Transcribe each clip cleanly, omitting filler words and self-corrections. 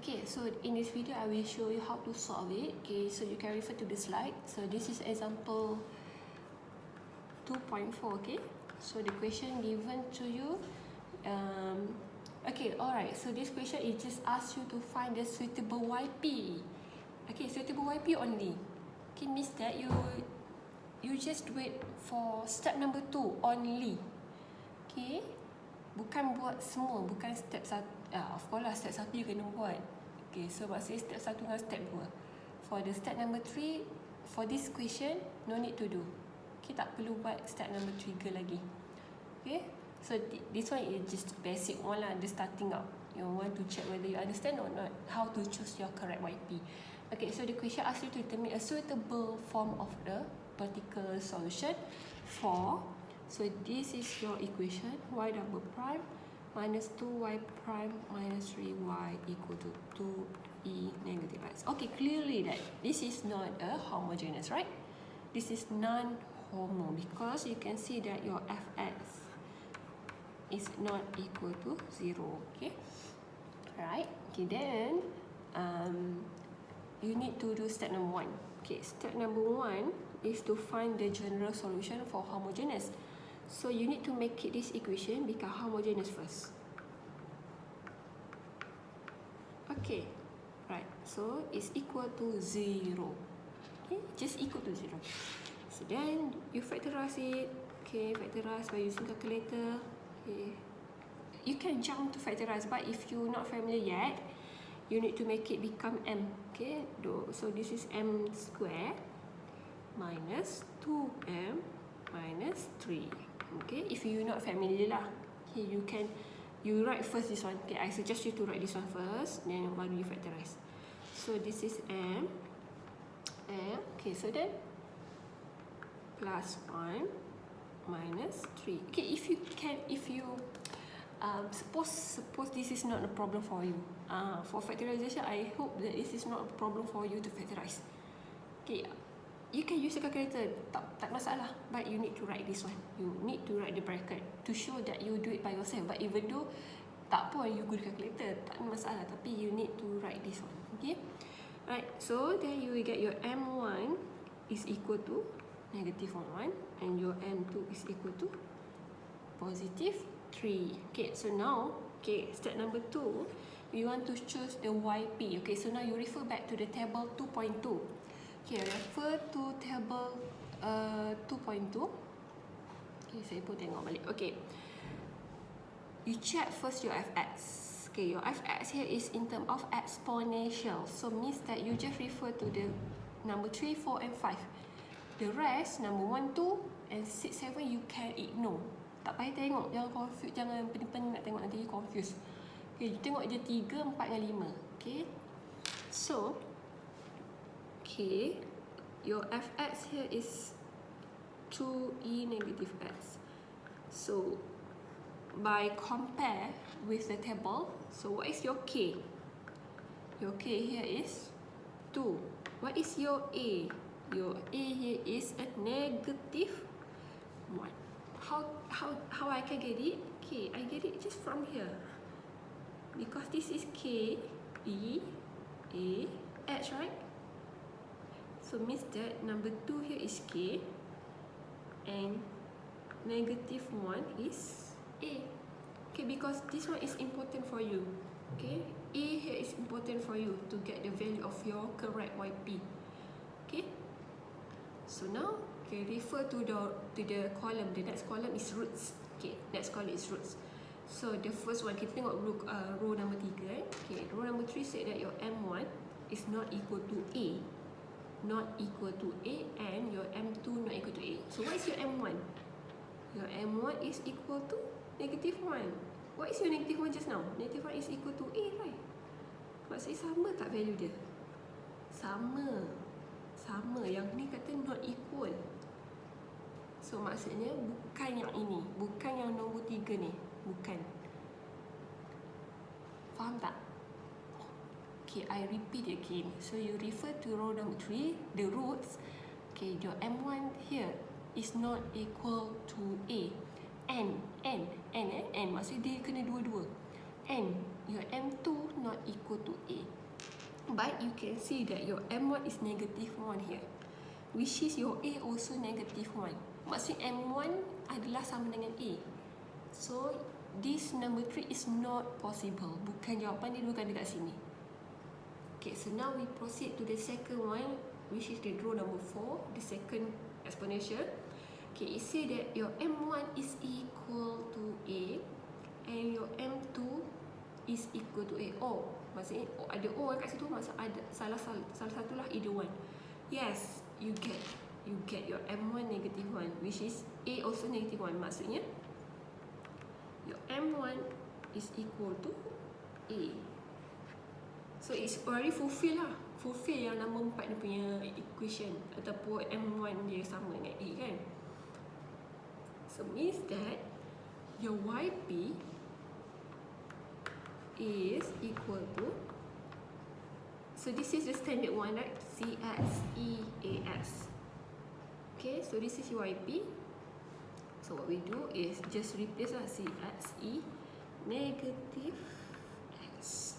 Okay, so in this video I will show you how to solve it. Okay, so you can refer to the slide. So this is example 2.4. Okay, so the question given to you. Okay, alright. So this question it just asks you to find the suitable YP. Okay, suitable YP only. Okay, means that you just wait for step number 2 only. Okay, bukan buat semua, bukan step 1. Of course lah, step 1 you kena buat. Okay, so maksudnya step 1 dengan step 2. For the step number 3, for this question, no need to do. Okay, tak perlu buat step number 3 lagi. Okay, so this one is just basic one lah, the starting up. You want to check whether you understand or not, how to choose your correct YP. Okay, so the question asks you to determine a suitable form of the particular solution for. So this is your equation, y double prime minus 2y prime minus 3y equal to 2e negative x. Okay, clearly that this is not a homogeneous, right? This is non-homo because you can see that your fx is not equal to 0. Okay, right? Okay, then you need to do step number 1. Okay, step number 1 is to find the general solution for homogeneous. So you need to make it, this equation become homogeneous first. Okay, right. So it's equal to 0. Okay, just equal to 0. So then you factorize it. Okay, factorize by using calculator. Okay, you can jump to factorize, but if you're not familiar yet, you need to make it become m. Okay, so this is m square minus 2m minus 3. Okay, if you're not familiar lah, okay, you write first this one. Okay, I suggest you to write this one first, then baru you factorize. So this is m. Okay, so then plus 1 minus 3. Okay, if you suppose this is not a problem for you. For factorization, I hope that this is not a problem for you to factorize. Okay, you can use a calculator, tak masalah, but you need to write this one. You need to write the bracket to show that you do it by yourself. But even though tak apa you guna calculator, tak masalah, tapi you need to write this one. Okay, right. So then you will get your m1 is equal to negative 1 and your m2 is equal to positive 3. Okay, so now, okay, step number 2, we want to choose the YP. Okay, so now you refer back to the table 2.2. Okay, refer to table 2.2. Okay, saya pun tengok balik. Okay, you check first your fx. Okay, your fx here is in terms of exponential. So means that you just refer to the number 3, 4 and 5. The rest, number 1, 2 and 6, 7 you can ignore. Tak payah tengok, jangan confuse, jangan pening-pening nak tengok nanti you confuse. Okay, you tengok je 3, 4 dan 5. Okay, so okay, your fx here is 2e negative x. So by compare with the table, so what is your k? Your k here is 2. What is your a? Your a here is a negative 1. How I can get it? Okay, I get it just from here. Because this is k, e, a, h, right? So means that number 2 here is k and negative 1 is a. Okay, because this one is important for you. Okay, a here is important for you to get the value of your correct YP. Okay, so now okay, refer to the column. The next column is roots. Okay, next column is roots. So the first one, kita tengok row number 3. Okay, row number 3 said that your m1 is not equal to a. Not equal to a and your m2 not equal to a. So what is your m1? Your m1 is equal to negative 1. What is your negative 1 just now? Negative 1 is equal to a, right? Maksudnya sama tak value dia? Sama. Yang ni kata not equal. So maksudnya bukan yang ini, bukan yang nombor 3 ni, bukan. Faham tak? Okay, I repeat again. So you refer to row number 3, the roots. Okay, your m1 here is not equal to a. N maksudnya dia kena dua-dua. N, your M2 not equal to A. But you can see that your M1 is negative 1 here, which is your A also negative 1. Maksudnya M1 adalah sama dengan A. So this number 3 is not possible. Bukan jawapan dia, bukan dekat sini. Okay, so now we proceed to the second one, which is the row number 4, the second exponential. Okay, it say that your M1 is equal to A and your M2 is equal to A. Oh, maksudnya ada O kat situ, maksud ada salah satu lah, either one. Yes, you get your M1 negative 1, which is A also negative 1. Maksudnya your M1 is equal to A. So it's already fulfill lah. Fulfill yang nombor 4 dia punya equation, ataupun M1 dia sama dengan A kan. So means that your YP is equal to, so this is the standard one, right? CXEAS. Okay, so this is YP. So what we do is just replace lah, CXE negative S.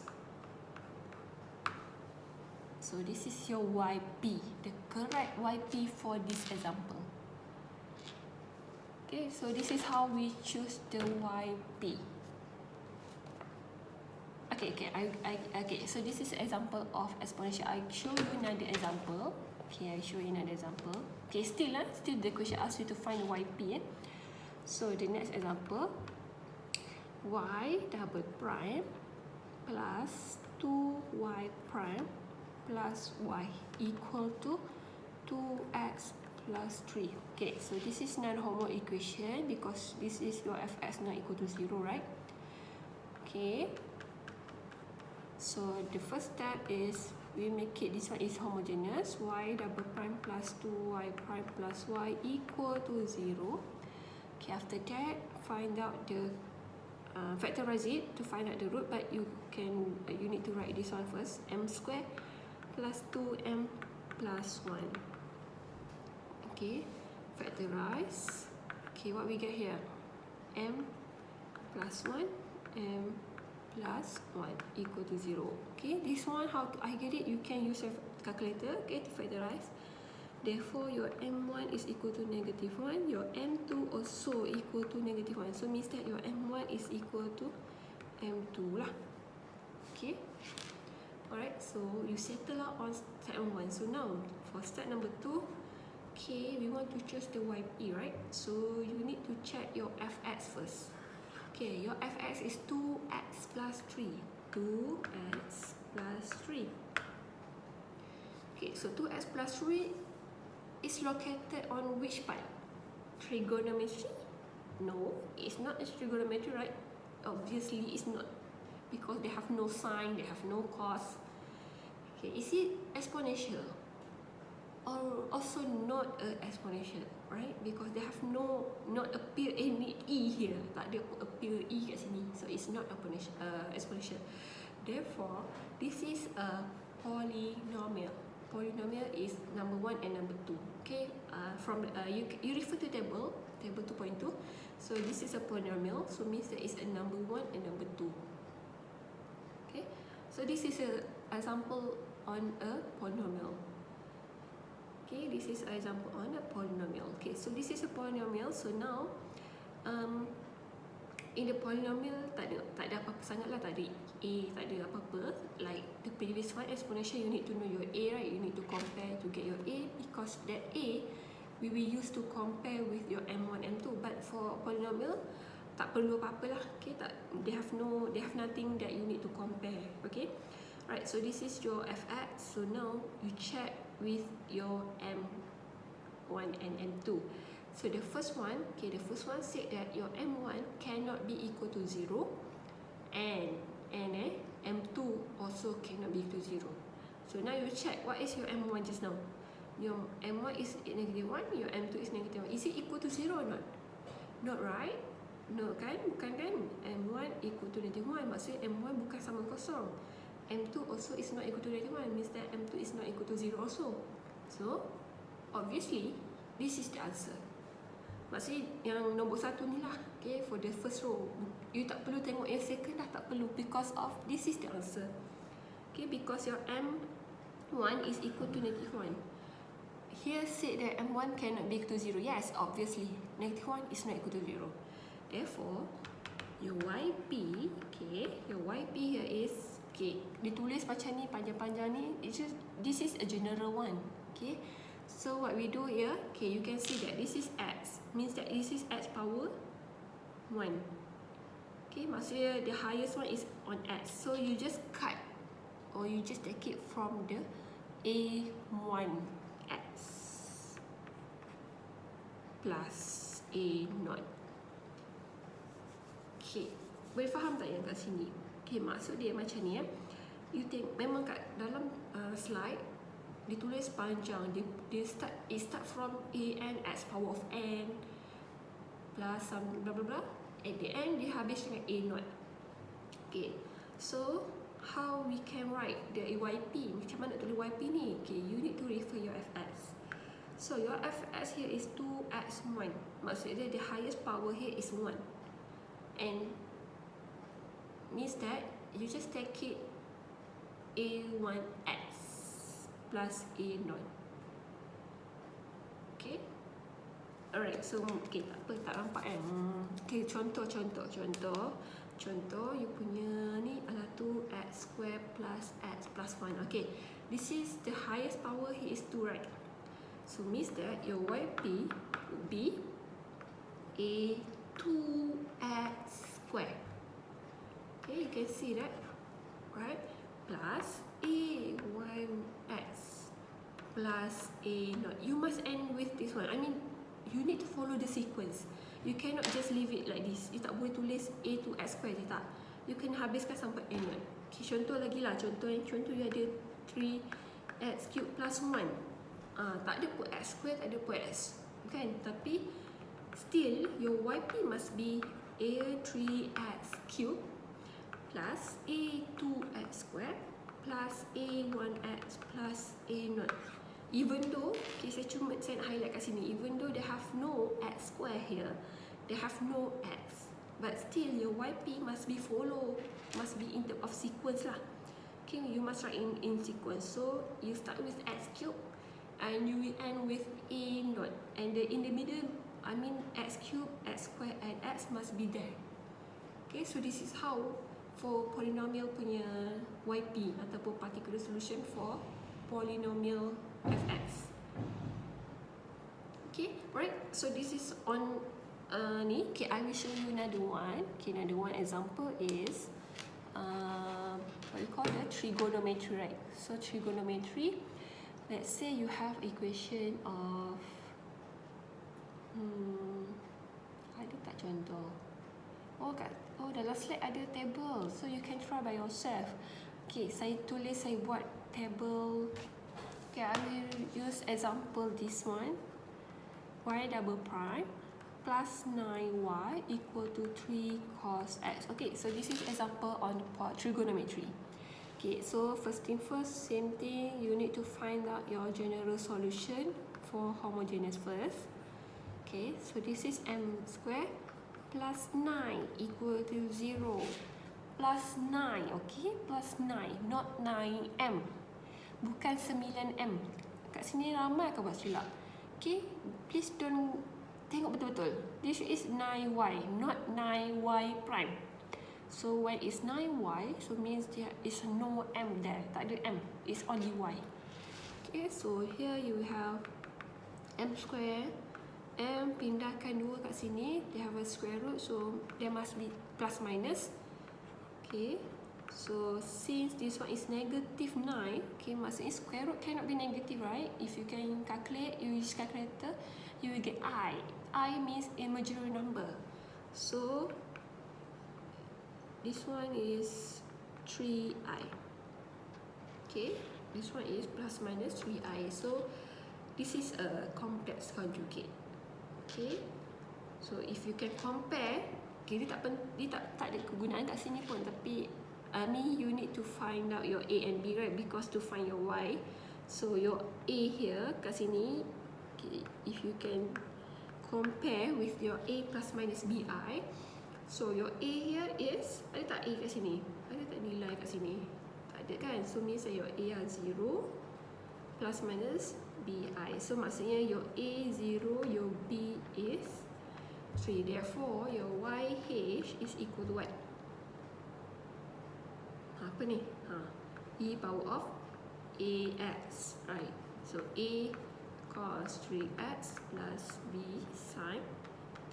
So this is your YP, the correct YP for this example. Okay, so this is how we choose the YP. Okay, so this is an example of exponential. I show you another example. Okay, I show you another example. Okay, still the question asks you to find the YP. So the next example, y double prime plus 2y prime plus y equal to 2x plus 3. Okay, so this is non-homogeneous equation because this is your fx not equal to 0, right? Okay, so the first step is we make it, this one is homogeneous, y double prime plus 2y prime plus y equal to 0. Okay, after that find out the factorize it to find out the root, but you need to write this one first, m square plus 2m plus 1. Okay, factorize. Okay, what we get here, m plus 1, m plus 1 equal to 0. Okay, this one, how to I get it, you can use your calculator, okay, to factorize. Therefore your m1 is equal to negative 1, your m2 also equal to negative 1. So means that your m1 is equal to m2 lah. Okay, alright, so you settle out on step 1. So now for step number 2, okay, we want to choose the YP, right? So you need to check your fx first. Okay, your fx is 2x plus 3. 2x plus 3. Okay, so 2x plus 3 is located on which part? Trigonometry? No, it's not a trigonometry, right? Obviously it's not, because they have no sine, they have no cos. Okay, is it exponential? Or also not a exponential, right? Because they have not appear any e here, tak ada appear e kat sini, so it's not exponential. Therefore, this is a polynomial. Polynomial is number 1 and number 2. Okay, from you refer to table 2.2. So this is a polynomial, so means that it's a number 1 and number 2. Okay, so this is a example on a polynomial. Okay, this is an example on a polynomial. Okay, so this is a polynomial. So now, in the polynomial tak ada apa-apa sangat lah, tak ada a, tak ada apa-apa. Like the previous one, exponential, you need to know your a, right? You need to compare to get your a, because that a we will use to compare with your m1, m2. But for polynomial, tak perlu apa-apa lah. Okay, they have nothing that you need to compare. Okay, right? So this is your fx. So now you check with your m1 and m2. So the first one, okay, the first one said that your m1 cannot be equal to 0, and m2 also cannot be equal to 0. So now you check what is your m1 just now. Your m1 is negative 1, your m2 is negative 1. Is it equal to 0 or not? Not, right? No kan? Bukan kan? m1 equal to negative 1, maksudnya m1 bukan sama kosong. m2 also is not equal to negative 1, means that m2 is not equal to 0 also. So obviously this is the answer. Maksudnya yang nombor 1 ni lah. Okay, for the first row. You tak perlu tengok yang second dah, tak perlu, because of this is the answer. Okay, because your M1 is equal to -1. Here said that M1 cannot be equal to 0. Yes, obviously. -1 is not equal to 0. Therefore, your YP, okay, your YP here is, okay, ditulis macam ni, panjang-panjang ni, this is a general one. Okay, so what we do here, okay, you can see that this is X, means that this is X power 1. Okay, maksudnya the highest one is on X. So you just cut, or you just take it from the A1X plus A0. Okay, boleh faham tak yang kat sini? Okay, maksud dia macam ni ya. You tengok, memang kat dalam slide ditulis panjang. It start from an x power of n plus some blah blah blah. At the end dia habis dengan a0. Okay, so how we can write the YP? Macam mana tulis YP ni? Okay, you need to refer your fx. So your fx here is 2x1. Maksudnya the highest power here is 1. And means that you just take it a1x plus a0. Okay, alright, so okay, tak apa, tak nampak kan. Okay, contoh you punya ni adalah 2x square plus x plus 1. Okay, this is the highest power here is 2, right? So means that your YP would be a 2x square. Okay, you can see that, right? Plus a1x plus a0. You must end with this one. I mean, you need to follow the sequence. You cannot just leave it like this. You tak boleh tulis a2x square je, tak. You kena habiskan sampai a0. Okay, contoh lagi lah. Contoh you ada 3x cube plus 1. Tak ada put x square, tak ada put x, kan? Tapi still your YP must be a3x cube plus a2x square plus a1x plus a0. Even though, okay, saya nak highlight kat sini, even though they have no x square here, they have no x, but still your YP must be in terms of sequence lah. Okay, you must write in sequence. So you start with x cube and you will end with a0, and in the middle, I mean x cube, x square and x must be there. Okay, so this is how for polynomial punya YP ataupun particular solution for polynomial fx. Okay, right, so this is on ni. Okay, I will show you another one. Okay, another one example is what you call the trigonometry, right? So trigonometry, let's say you have equation of ada tak contoh? Oh, dalam slide ada table, so you can try by yourself. Okay, saya buat table. Okay, I will use example this one. Y double prime plus 9y equal to 3 cos x. Okay, so this is example on trigonometry. Okay, so first thing first, same thing, you need to find out your general solution for homogeneous first. Okay, so this is m square plus 9 equal to 0. Plus 9, okay, plus 9, not 9m, bukan 9m. Kat sini ramai akan buat silap. Okay, please don't, tengok betul-betul. This is 9y, not 9y prime. So when it's 9y, so means there is no m there. Tak ada m, it's only y. Okay, so here you have m square. M pindahkan 2 kat sini, they have a square root, so there must be plus minus. Okay, so since this one is negative 9, okay, maksudnya square root cannot be negative, right? If you can calculate, you use calculator, you will get I. I means imaginary number. So this one is 3i. Okay, this one is plus minus 3i. So this is a complex conjugate. Okay, so if you can compare, okay, dia tak ada kegunaan kat sini pun, tapi ni you need to find out your A and B, right? Because to find your Y, so your A here kat sini, okay, if you can compare with your A plus minus BI. So your A here is, ada tak A kat sini? Ada tak nilai kat sini? Tak ada kan? So means your A are 0 plus minus BI. So maksudnya your A 0, your B is 3. Therefore your YH is equal to what? Apa ni? E power of AX, right? So A cos 3x plus B sin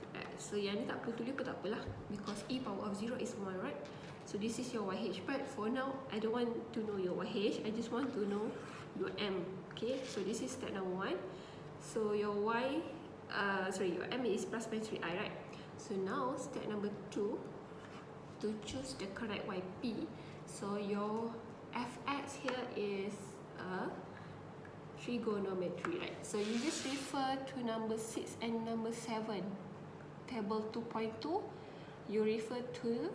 2x. So yang ni tak perlu tulis pun tak apalah, because E power of 0 is 1, right? So this is your YH. But for now, I don't want to know your YH. I just want to know your M. Okay, so this is step number 1. So your your M is plus minus 3i, right? So now step number 2, to choose the correct YP. So your Fx here is a trigonometry, right? So you just refer to number 6 and number 7. Table 2.2, you refer to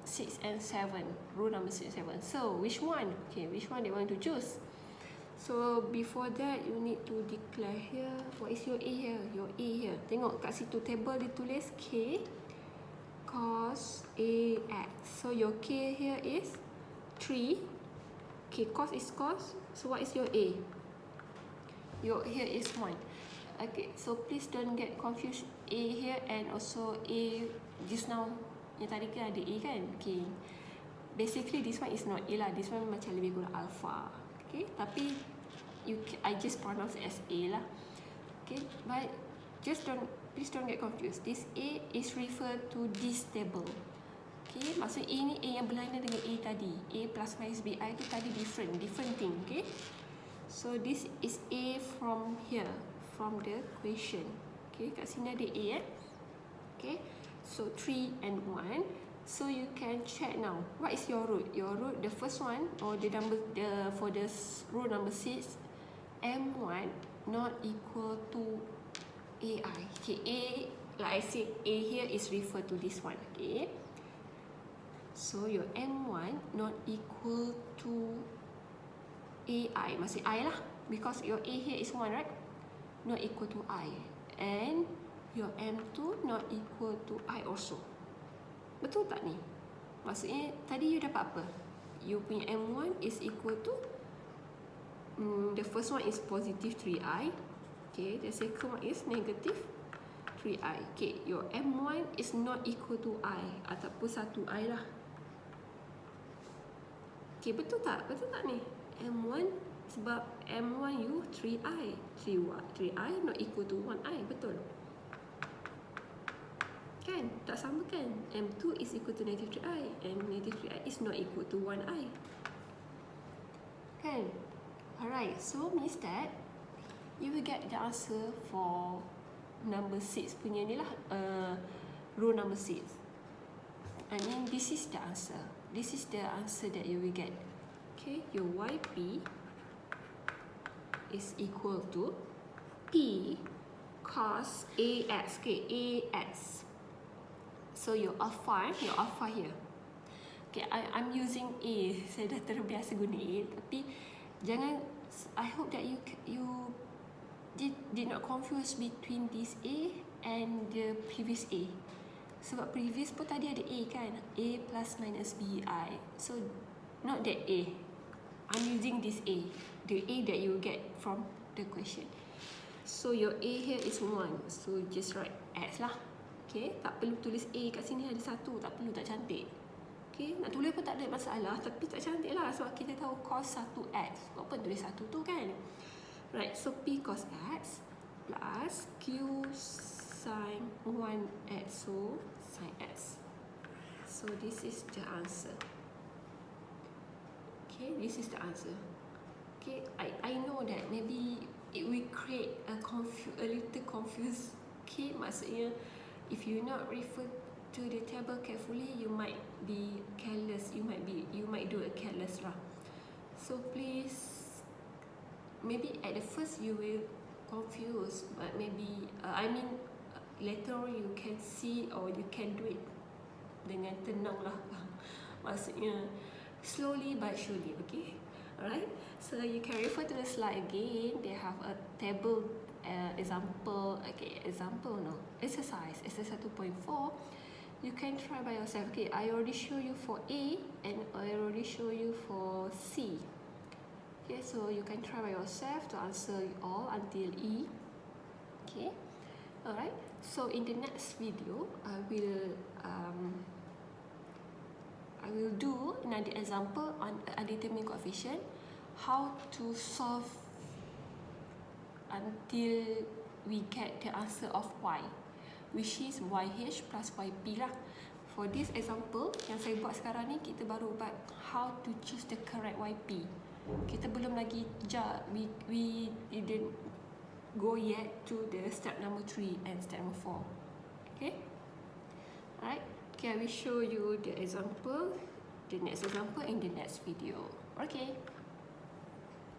6 and 7, rule number 6 and 7. So which one? Okay, which one they want to choose? So before that, you need to declare here, what is your A here? Your A here. Tengok kat situ table ditulis K cos AX. So your K here is 3. Okay, cos is cos. So what is your A? Your here is 1. Okay, so please don't get confused. A here and also A just now yang tadi kan ada A kan? Okay, basically this one is not A lah. This one macam lebih kurang alpha. Okay, tapi I just pronounce it as A lah. Okay, but please don't get confused. This A is referred to this table. Okay, maksud A ni A yang berlainan dengan A tadi. A plus minus BI tu tadi different thing. Okay, so this is A from here, from the question. Okay, kat sini ada A Okay, so 3 and 1. So you can check now. What is your root? Your root, the first one, or for the rule number 6, M1 not equal to AI. Okay, A, like I said, A here is referred to this one. Okay, so your M1 not equal to AI. Masih I lah, because your A here is 1, right? Not equal to I. And your M2 not equal to I also. Betul tak ni? Maksudnya tadi you dapat apa? You punya M1 is equal to the first one is positive 3i. Okay, the second one is negative 3i. Okay, your M1 is not equal to I, ataupun 1i lah. Okay, betul tak? Betul tak ni? M1, sebab M1 you 3i. 3i not equal to 1i. Betul? Kan? Tak sama kan? M2 is equal to negative 3i. And negative 3i is not equal to 1i. Kan? Alright, so means that you will get the answer for number 6 punya ni lah. Rule number 6. I mean, this is the answer. This is the answer that you will get. Okay, your YP is equal to P cos AX. Okay, AX. So your alpha here. Okay, I'm using A. Saya dah terbiasa guna A. Tapi jangan, I hope that you did not confuse between this A and the previous A. Sebab previous pun tadi ada A kan? A plus minus BI. So not that A. I'm using this A. The A that you get from the question. So your A here is 1. So just write X lah. Okay, tak perlu tulis A kat sini ada 1. Tak perlu, tak cantik. Okay, nak tulis pun tak ada masalah. Tapi tak cantik lah. Sebab kita tahu cos 1x. Apa tulis 1 tu kan? Right, so P cos X plus Q sin 1x. So sin X. So this is the answer. Okay, this is the answer. Okay, I know that maybe it will create a little confused. Okay, maksudnya if you not refer to the table carefully, you might be careless. You might do a careless lah. So please, maybe at the first you will confuse, but maybe later on you can see or you can do it dengan tenang lah. Maksudnya slowly but surely. Okay, alright. So you can refer to the slide again. They have a table example exercise 2.4, you can try by yourself. Okay, I already show you for A and I already show you for C. Okay, so you can try by yourself to answer all until E. Okay, alright. So in the next video, I will do another example on undetermined coefficient, how to solve until we get the answer of y, which is YH plus YP lah. For this example yang saya buat sekarang ni, kita baru buat how to choose the correct YP. Kita belum lagi we didn't go yet to the step number 3 and step number 4. Okay, alright. Okay, I will show you the example, the next example in the next video. Okay.